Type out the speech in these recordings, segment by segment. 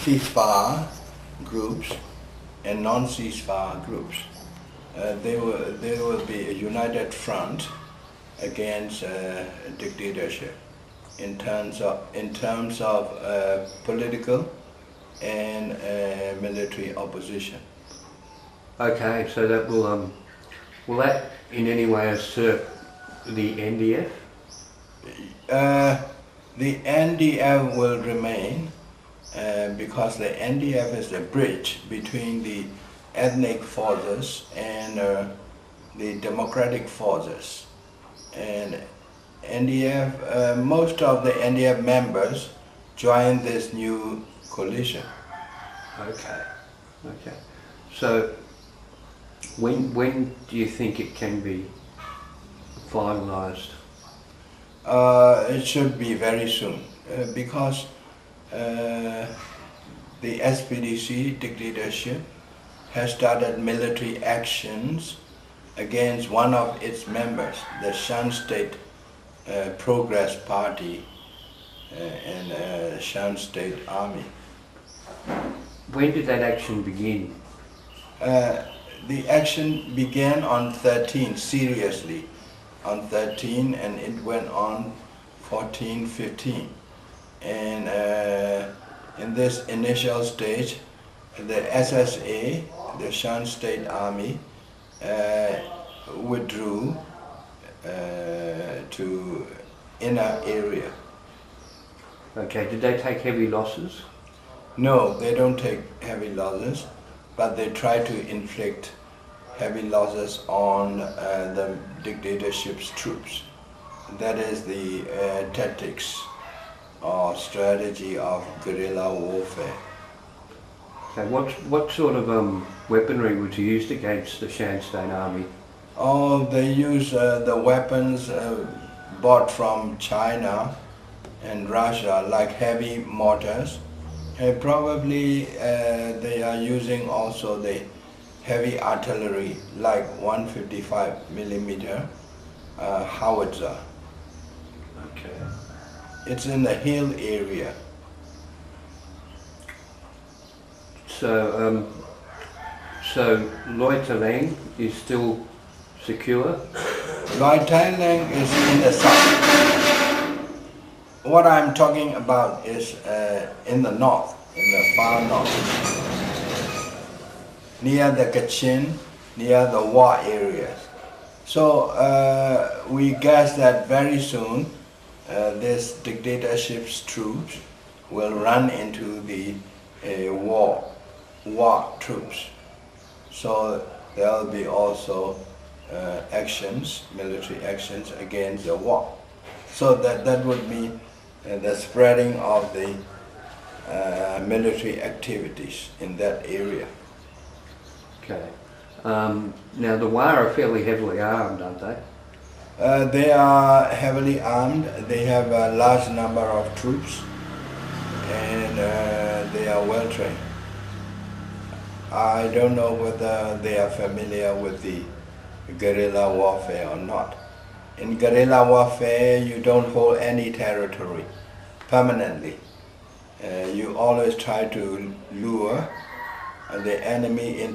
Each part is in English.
ceasefire groups and non-ceasefire groups. There will be a united front against dictatorship in terms of political and military opposition. Okay, so that will that in any way assert the NDF? The NDF will remain because the NDF is the bridge between the ethnic forces and the democratic forces. And NDF, most of the NDF members joined this new coalition. Okay, okay. So when do you think it can be finalised? It should be very soon because the SPDC dictatorship has started military actions against one of its members, the Shan State Progress Party and Shan State Army. When did that action begin? The action began on 13, seriously, on 13, and it went on 14, 15. And in this initial stage, the SSA, the Shan State Army, withdrew to inner area. Okay, did they take heavy losses? No, they don't take heavy losses, but they try to inflict heavy losses on the dictatorship's troops. That is the tactics or strategy of guerrilla warfare. Okay, what sort of weaponry was used against the Shan State Army? Oh, they use the weapons bought from China and Russia, like heavy mortars. Probably they are using also the heavy artillery, like 155 millimeter howitzer. Okay. It's in the hill area. So, Loi Thaleng is still secure? Loi Thaleng is in the south. What I'm talking about is in the north, in the far north, near the Kachin, near the Wa areas. So we guess that very soon this dictatorship's troops will run into the war troops. So there will be also actions, military actions against the war. So that would be the spreading of the military activities in that area. Okay. Now the Wa are fairly heavily armed, aren't they? They are heavily armed. They have a large number of troops, and they are well trained. I don't know whether they are familiar with the guerrilla warfare or not. In guerrilla warfare, you don't hold any territory permanently. You always try to lure the enemy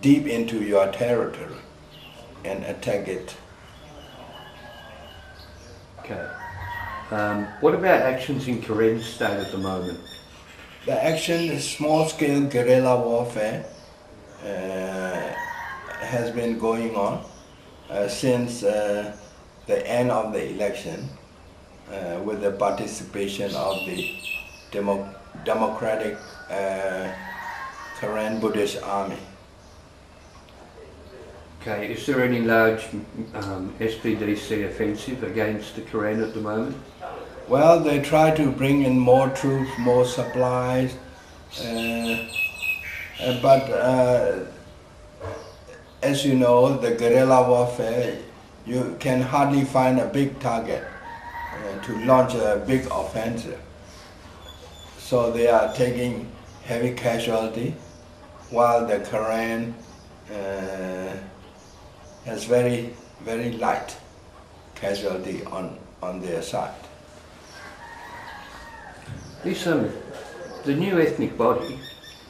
deep into your territory and attack it. Okay. What about actions in Karen State at the moment? The action is small-scale guerrilla warfare has been going on since the end of the election with the participation of the Democratic Karen Buddhist Army. Okay, is there any large SPDC offensive against the Karen at the moment? Well, they try to bring in more troops, more supplies, but as you know, the guerrilla warfare, you can hardly find a big target to launch a big offensive. So they are taking heavy casualty, while the Karen has very, very light casualty on their side. This The new ethnic body,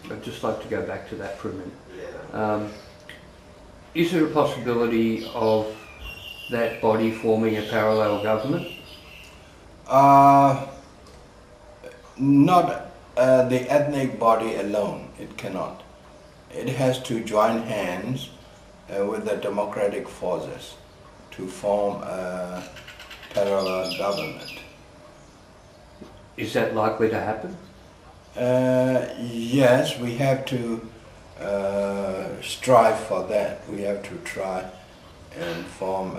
I'd just like to go back to that for a minute. Is there a possibility of that body forming a parallel government? Not the ethnic body alone, it cannot. It has to join hands with the democratic forces to form a parallel government. Is that likely to happen? Yes, we have to strive for that. We have to try and form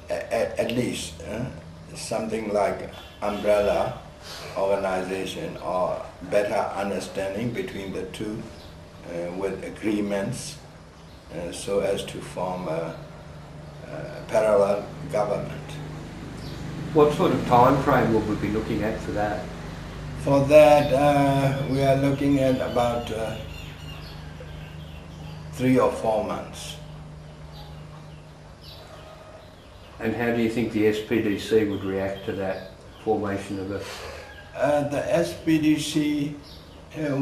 at least something like umbrella organization or better understanding between the two with agreements so as to form a parallel government. What sort of time frame will we be looking at for that? For that, we are looking at about 3 or 4 months. And how do you think the SPDC would react to that formation of a... The SPDC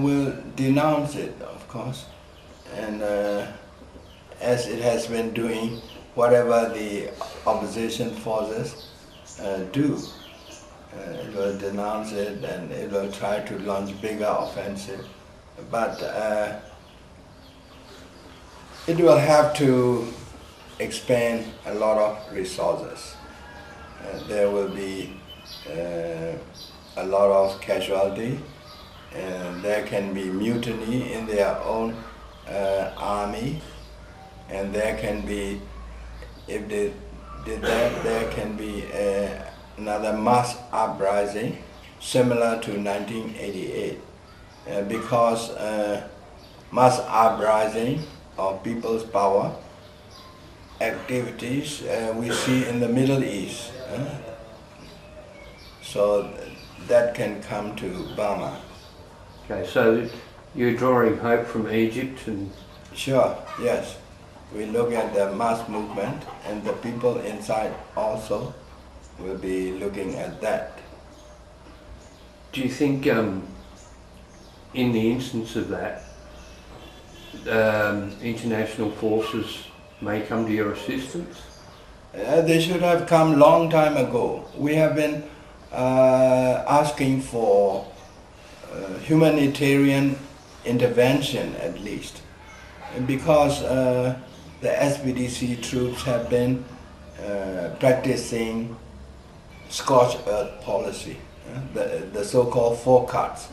will denounce it, of course, and as it has been doing whatever the opposition forces do. It will denounce it and it will try to launch bigger offensive, but it will have to expend a lot of resources. There will be a lot of casualty, and there can be mutiny in their own army, and there can be, if they did that, there can be another mass uprising similar to 1988 because mass uprising of people's power activities we see in the Middle East. So that can come to Burma. Okay, so you're drawing hope from Egypt and... Sure, yes. We look at the mass movement and the people inside also will be looking at that. Do you think in the instance of that, international forces may come to your assistance? They should have come long time ago. We have been asking for humanitarian intervention at least, because the SPDC troops have been practicing scorched earth policy, the so-called 4 cuts.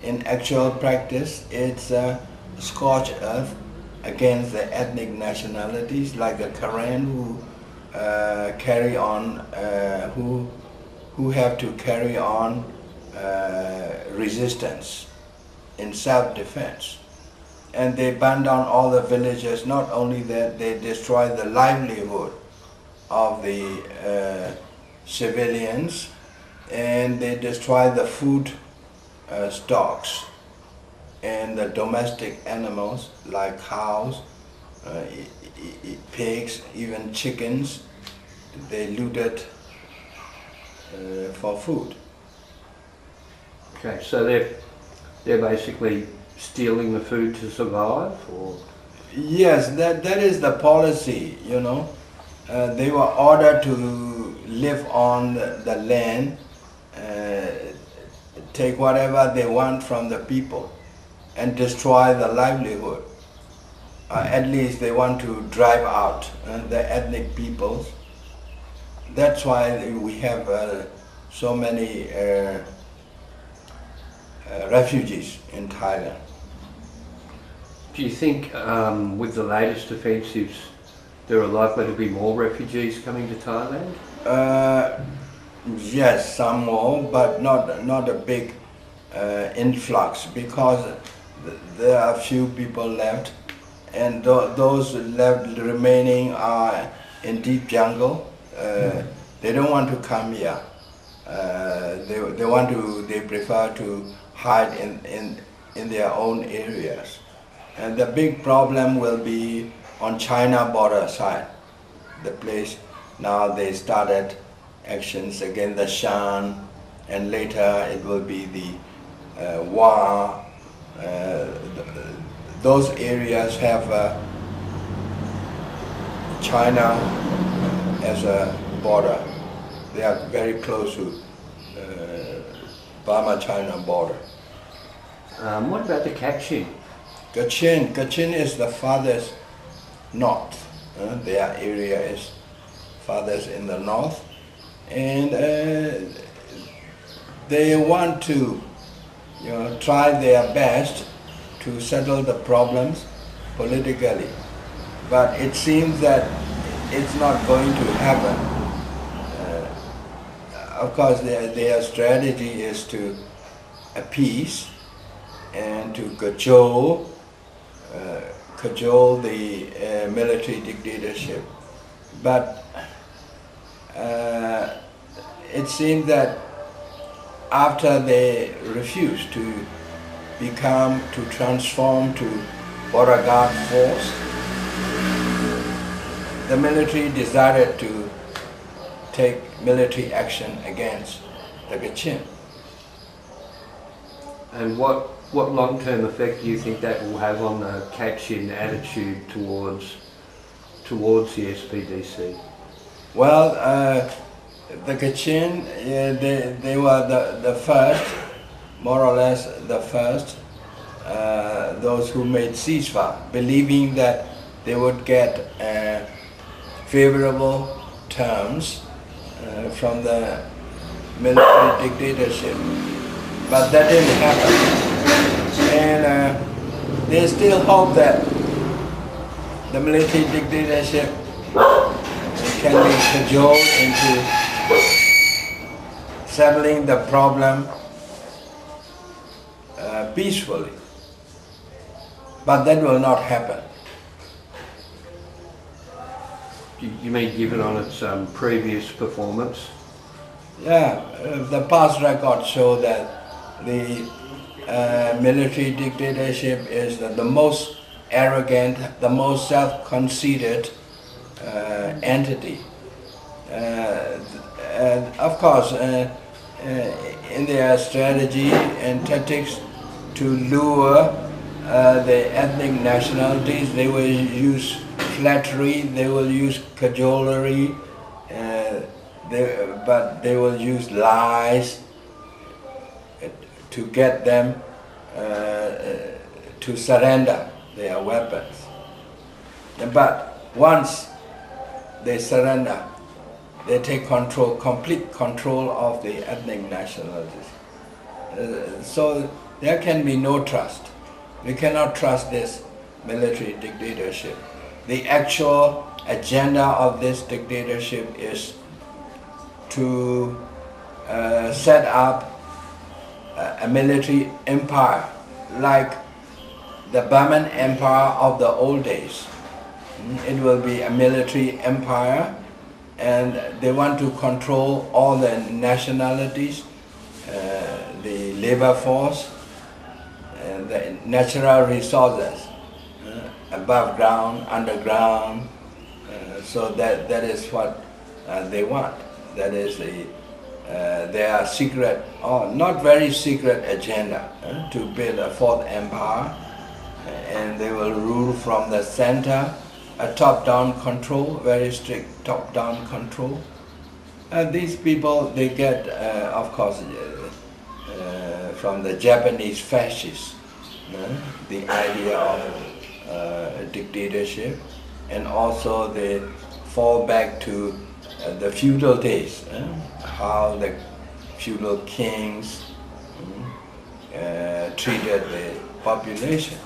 In actual practice, it's scorched earth against the ethnic nationalities like the Karen who carry on, who have to carry on resistance in self-defense. And they burn down all the villages. Not only that, they destroy the livelihood of the civilians, and they destroy the food stocks and the domestic animals like cows, pigs, even chickens. They looted for food. Okay, so they're basically stealing the food to survive, or? Yes, that is the policy, you know. They were ordered to live on the land, take whatever they want from the people and destroy the livelihood. At least they want to drive out the ethnic peoples. That's why we have so many refugees in Thailand. Do you think with the latest offensives there are likely to be more refugees coming to Thailand? Yes, some more, but not a big influx, because there are few people left, and those left remaining are in deep jungle. They don't want to come here. They prefer to hide in their own areas. And the big problem will be on China border side. The place now they started actions against the Shan and later it will be the Wa. Those areas have China as a border. They are very close to Burma-China border. What about the Kachin? Kachin is the farthest north. Their area is farthest in the north, and they want to, try their best to settle the problems politically, but it seems that it's not going to happen. Of course, their strategy is to appease and to cajole the military dictatorship. But it seems that after they refused to transform to border guard force, the military decided to take military action against the Kachin. And what long-term effect do you think that will have on the Kachin attitude towards the SPDC? Well, the Kachin, they were the first, more or less the first, those who made ceasefire, believing that they would get favorable terms from the military dictatorship. But that didn't happen. And they still hope that the military dictatorship can be cajoled into settling the problem peacefully. But that will not happen. You mean given on its previous performance? Yeah, the past records show that the military dictatorship is the most arrogant, the most self-conceited entity. And of course, in their strategy and tactics to lure the ethnic nationalities, they will use flattery, they will use cajolery, but they will use lies to get them to surrender their weapons. But once they surrender, they take control, complete control of the ethnic nationalities. So there can be no trust. We cannot trust this military dictatorship. The actual agenda of this dictatorship is to set up a military empire like the Burman Empire of the old days. It will be a military empire, and they want to control all the nationalities, the labor force, and the natural resources, above ground, underground. So that is what they want. That is their secret, or not very secret agenda, to build a fourth empire, and they will rule from the center, a top-down control, very strict top-down control. These people, they get, of course, from the Japanese fascists, the idea of dictatorship, and also they fall back to the feudal days, how the feudal kings treated the population.